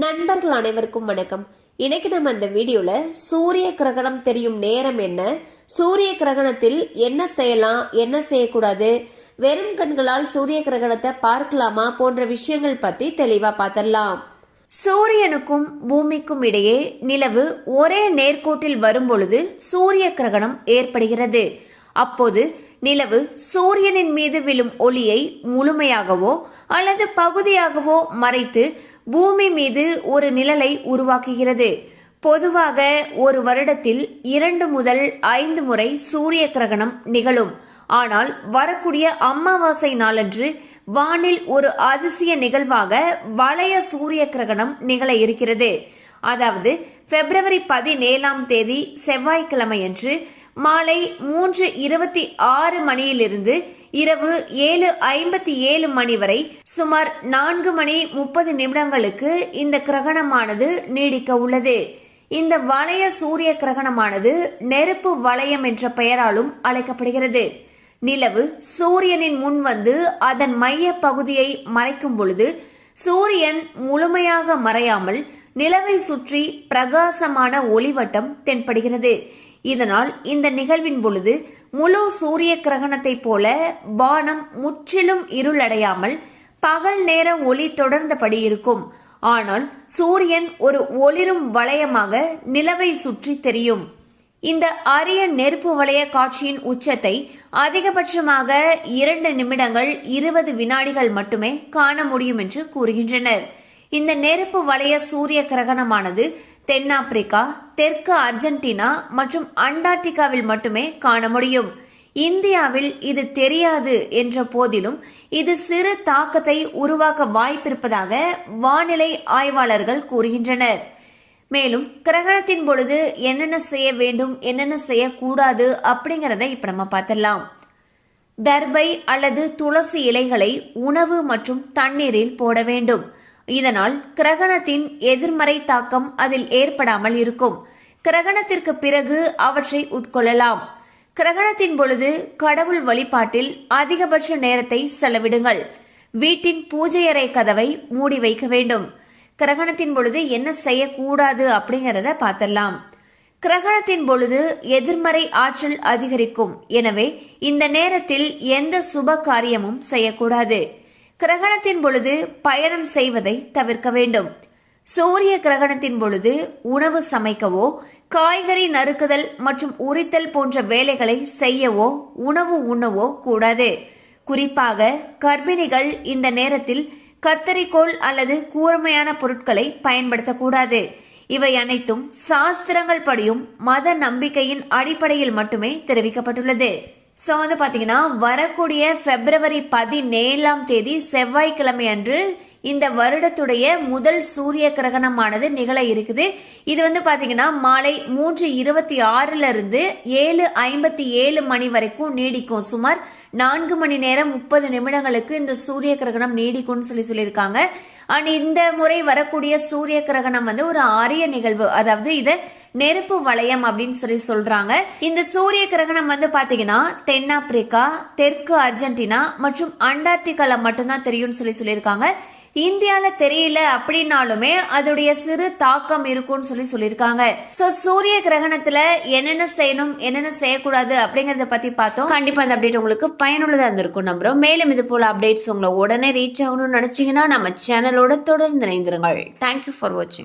நண்பர்கள் அனைவருக்கும் வணக்கம். இன்னைக்கு நம்ம இந்த வீடியோல சூரிய கிரகணம் தெரியும் நேரம் என்ன, சூரிய கிரகணத்தில் என்ன செய்யலாம் என்ன செய்யக்கூடாது, வெறும் கண்களால் சூரிய கிரகணத்தை பார்க்கலாமா போன்ற விஷயங்கள் பத்தி தெளிவா பார்த்திடலாம். சூரியனுக்கும் பூமிக்கும் இடையே நிலவு ஒரே நேர்கோட்டில் வரும் பொழுது சூரிய கிரகணம் ஏற்படுகிறது. அப்போது நிலவு சூரியனின் மீது விழும் ஒளியை முழுமையாகவோ அல்லது பகுதியாகவோ மறைத்து பூமி மீது ஒரு நிழலை உருவாக்குகிறது. பொதுவாக ஒரு வருடத்தில் 2 முதல் 5 முறை சூரிய கிரகணம் நிகழும். ஆனால் வரக்கூடிய அமாவாசை நாளன்று வானில் ஒரு அதிசய நிகழ்வாக வளைய சூரிய கிரகணம் நிகழ இருக்கிறது. அதாவது பிப்ரவரி 17ஆம் தேதி செவ்வாய்க்கிழமையன்று மாலை 3:26 மணியிலிருந்து இரவு 7:57 மணி வரை சுமார் 4 மணி 30 நிமிடங்களுக்கு இந்த கிரகணமானது நீடிக்க உள்ளது. இந்த வளைய சூரிய கிரகணமானது நெருப்பு வளையம் என்ற பெயராலும் அழைக்கப்படுகிறது. நிலவு சூரியனின் முன் வந்து அதன் மைய பகுதியை மறைக்கும் பொழுது சூரியன் முழுமையாக மறையாமல் நிலவை சுற்றி பிரகாசமான ஒளிவட்டம் தென்படுகிறது. இதனால் இந்த நிகழ்வின் பொழுது முழு சூரிய கிரகணத்தை போல வானம் முற்றிலும் இருளடையாமல் பகல் நேர ஒளி தொடர்ந்தபடி இருக்கும். ஆனால் சூரியன் ஒரு ஒளிரும் வளையமாக நிலவை சுற்றி தெரியும். இந்த அரிய நெருப்பு வளைய காட்சியின் உச்சத்தை அதிகபட்சமாக 2 நிமிடங்கள் 20 வினாடிகள் மட்டுமே காண முடியும் என்று கூறுகின்றனர். இந்த நெருப்பு வளைய சூரிய கிரகணமானது தென்னாப்பிரிக்கா, தெற்கு அர்ஜென்டினா மற்றும் அண்டார்டிகாவில் மட்டுமே காண முடியும். இந்தியாவில் இது தெரியாது என்ற போதிலும் இது சிறு தாக்கத்தை உருவாக்க வாய்ப்பிருப்பதாக வானிலை ஆய்வாளர்கள் கூறுகின்றனர். மேலும் கிரகணத்தின் பொழுது என்னென்ன செய்ய வேண்டும் என்னென்ன செய்யக்கூடாது அப்படிங்கறத இப்ப நம்ம பார்த்திடலாம். தர்பை அல்லது துளசி இலைகளை உணவு மற்றும் தண்ணீரில் போட வேண்டும். இதனால் கிரகணத்தின் எதிர்மறை தாக்கம் அதில் ஏற்படாமல் இருக்கும். கிரகணத்திற்கு பிறகு அவற்றை உட்கொள்ளலாம். கிரகணத்தின் பொழுது கடவுள் வழிபாட்டில் அதிகபட்ச நேரத்தை செலவிடுங்கள். வீட்டின் பூஜையறை கதவை மூடி வைக்க வேண்டும். கிரகணத்தின் பொழுது என்ன செய்யக்கூடாது அப்படிங்கறத பார்த்தலாம். கிரகணத்தின் பொழுது எதிர்மறை ஆற்றல் அதிகரிக்கும். எனவே இந்த நேரத்தில் எந்த சுப காரியமும் செய்யக்கூடாது. கிரகணத்தின் பொழுது பயணம் செய்வதை தவிர்க்க வேண்டும். சூரிய கிரகணத்தின் பொழுது உணவு சமைக்கவோ காய்கறி நறுக்குதல் மற்றும் உரித்தல் போன்ற வேலைகளை செய்யவோ உணவு உண்ணவோ கூடாது. குறிப்பாக கர்ப்பிணிகள் இந்த நேரத்தில் கத்தரிக்கோல் அல்லது கூர்மையான பொருட்களை பயன்படுத்தக்கூடாது. இவை அனைத்தும் சாஸ்திரங்கள் படியும் மத நம்பிக்கையின் அடிப்படையில் மட்டுமே தெரிவிக்கப்பட்டுள்ளது. சோ வந்து பாத்தீங்கன்னா வரக்கூடிய பிப்ரவரி 17ஆம் தேதி செவ்வாய்க்கிழமை அன்று இந்த வருடத்துடைய முதல் சூரிய கிரகணமானது நிகழ இருக்குது. இது வந்து பாத்தீங்கன்னா மாலை 3:26 இருந்து 7:57 மணி வரைக்கும் நீடிக்கும். சுமார் 4 மணி நேரம் 30 நிமிடங்களுக்கு இந்த சூரிய கிரகணம் நீடிக்கும்னு சொல்லியிருக்காங்க. அண்ட் இந்த முறை வரக்கூடிய சூரிய கிரகணம் வந்து ஒரு அரிய நிகழ்வு. அதாவது இத நெருப்பு வளையம் அப்படின்னு சொல்றாங்க. இந்த சூரிய கிரகணம் வந்து பாத்தீங்கன்னா தென்னாப்பிரிக்கா, தெற்கு அர்ஜென்டினா மற்றும் அண்டார்டிகால மட்டும்தான் தெரியும்னு சொல்லியிருக்காங்க. இந்தியால தெரியல அப்படின்னாலுமே அதோடைய சிறு தாக்கம் இருக்கும்னு சொல்லியிருக்காங்க. சோ சூரிய கிரகணத்துல என்னென்ன செய்யணும் என்னென்ன செய்யக்கூடாது அப்படிங்கறத பத்தி பார்த்தோம். கண்டிப்பா அந்த அப்டேட் உங்களுக்கு பயனுள்ளதா இருந்திருக்கும் நம்புறோம். மேலும் இது போல அப்டேட்ஸ் உங்களை உடனே ரீச் ஆகணும்னு நினைச்சீங்கன்னா நம்ம சேனலோட தொடர்ந்து இணைந்திருங்கள். தேங்க்யூ ஃபார் வாட்சிங்.